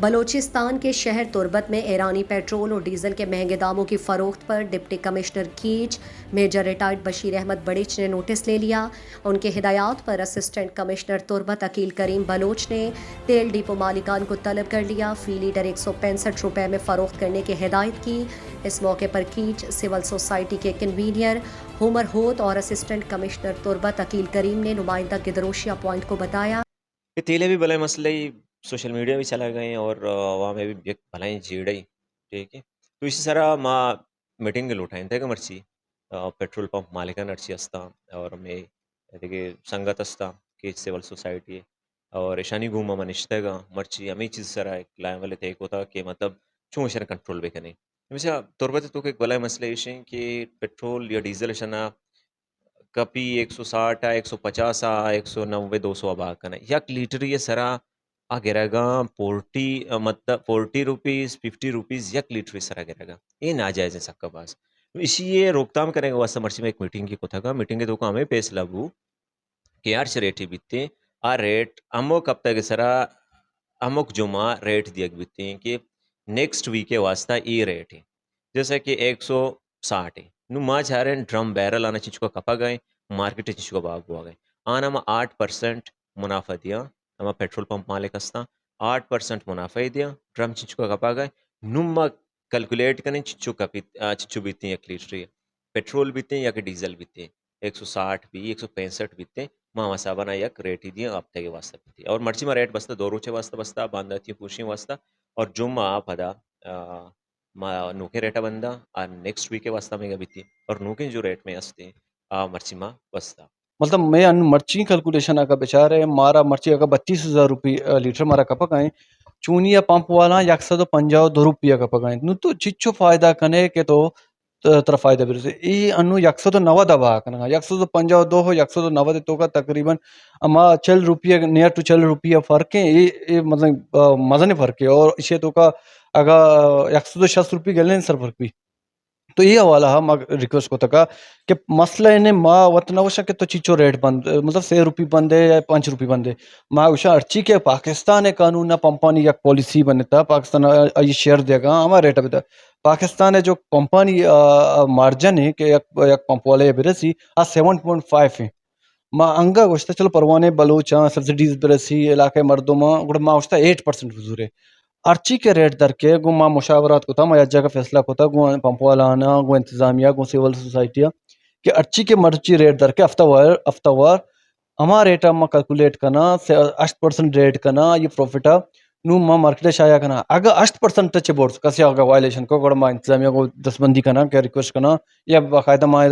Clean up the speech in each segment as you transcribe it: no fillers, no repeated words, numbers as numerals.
بلوچستان کے شہر تربت میں ایرانی پیٹرول اور ڈیزل کے مہنگے داموں کی فروخت پر deputy commissioner Kech major retired Bashir Ahmed Barech نے نوٹس لے لیا۔ ان کے ہدایات پر اسسٹنٹ کمشنر تربت عقیل کریم بلوچ نے تیل ڈیپو مالکان کو طلب کر لیا، فی لیٹر 165 روپے میں فروخت کرنے کی ہدایت کی۔ اس موقع پر کیچ، سول سوسائٹی کے کنوینر ہومر ہوت اور اسسٹنٹ کمشنر تربت عقیل کریم نے نمائندہ گدروشیا پوائنٹ کو بتایا کہ تیلے بھی بلے مسئلے سوشل میڈیا بھی چلا گئے اور وہاں میں بھی بھلائیں جیڑئی ٹھیک ہے تو اسی طرح ماں میٹنگ لوٹائیں تھے کہ مرچی پیٹرول پمپ مالکان ارچی استا اور میں دیکھے سنگت استا کہ سول سوسائٹی اور ایشانی گوما منشتے گا مرچی ہمیں چیز سرا ایک لائن والے تھے ہوتا کہ مطلب چون اشارہ کنٹرول بھی کرنے مثلا تربت تو ایک بلائے مسئلہ یہ کہ پیٹرول یا ڈیزل اشنا کپی 160 150 190 200 اب آکن یک لیٹر یہ سرا آ گرے گا 40 مطلب 40 روپیز 50 روپیز یک لیٹر سرا گرے گا، یہ ناجائز ہے سب کا پاس۔ اسی یہ روک تھام کریں گے واسطہ مرچی میں ایک میٹنگ کی کتا گا میٹنگ کے تو ہمیں پیس لگو کہ یار سے ریٹ ہی بیتے آ ریٹ ہمو کب تک سرا ہموک جمعہ ریٹ دیا بیتے ہیں کہ نیکسٹ ویک کے واسطہ ای ریٹ ہے جیسا کہ 160 ہے نو ماں چاہ رہے ہیں ڈرم بیرل آنا چیز کو کپا گئے مارکیٹ چیز کو باغ ہوا گئے آنا ہم 8% منافع دیا ہم پیٹرول پمپ مالک ہستا 8% منافع ہی دیا ڈرم چیز کو کپا گئے نما کیلکولیٹ کریں چچو کپی چچو بیتے ہیں ایک لیٹر پیٹرول بیتے ہیں یا کہ ڈیزل بیتے ہیں 160 بھی 165 بیتے ہیں ماں مسابنا یک ریٹ ہی دیا آپ کے واسطہ بیتے اور مرچی میں ریٹ بستا 2 روچے واسطہ بستا باندھا تھی پوشی واسطہ اور جمعہ آپ ادا نوکے ریٹا بندہ نیکسٹ ویک کے واسطہ میں بیتی اور نوکے جو ریٹ میں ہستے مرچی ماں بستا مطلب میں ان مرچی کیلکولیشن کا بیچارے مارا مرچی کا 32,000 روپیہ لیٹر مارا کا پکائیں چونیا پمپ والا 152 روپیہ کا پکائیں نو تو چچو فائدہ کنے کہ تو تر فائدہ برسے ای انو 190 دبا کنا 152 ہو 190 تو کا تقریباً اما 40 روپیہ نیئر ٹو 40 روپیہ فرق ہے یہ مطلب مزہ نہیں فرق ہے اور اسے تو کا اگر 160 روپیہ گلیں سر فرق بھی تو یہ حوالہ ہے ماں ریکویسٹ کو تکا کہ مسئلہ انہیں ماں وطنہ وشا کہ تو چیچو ریٹ بند مطلب 6 روپی بندے یا 5 روپی بندے ماں وشا ارچی کے پاکستان قانون پمپانی یک پالیسی بنتا پاکستان یہ شیئر دے گا ہمارا ریٹ بتا پاکستان ہے جو کمپانی مارجن ہے کہ یک پمپ والے برسی 7.5 ہے ماں انگا گوشتا چلو پروانے بلوچاں سبسڈیز برسی علاقے مردماں گوڑا ماں گوشتا 8% حضور ہے ارچی کے ریٹ در کے گو ماں مشاورات کو تھا میں اجا کا فیصلہ کو تھا گو پمپ والا آنا گو انتظامیہ گو سیول سوسائٹیاں کہ ارچی کے مرچی ریٹ در کے ہفتہ وار ہما ریٹا ما کیلکولیٹ کنا 8% ریٹ کنا یہ پروفٹا نو ما مارکیٹ شایا کنا اگر 8% ٹچ بورڈز کسی اگر وائلیشن کو گوڑا ما انتظامیہ کو دستبندی کنا کہ ریکویسٹ کنا یا باقاعدہ ما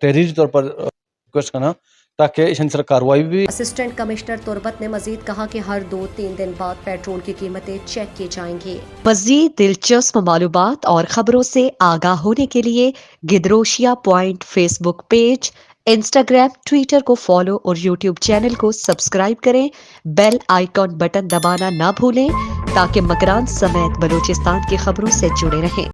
تحریری طور پر ریکویسٹ کنا تاکہ اس انسر کاروائی بھی۔ اسسٹنٹ کمشنر تربت نے مزید کہا کہ ہر 2-3 دن بعد پیٹرول کی قیمتیں چیک کی جائیں گی۔ مزید دلچسپ معلومات اور خبروں سے آگاہ ہونے کے لیے Gedrosia point Facebook page, Instagram, Twitter کو فالو اور یوٹیوب چینل کو سبسکرائب کریں۔ بیل آئیکن بٹن دبانا نہ بھولیں تاکہ مکران سمیت بلوچستان کی خبروں سے جڑے رہیں۔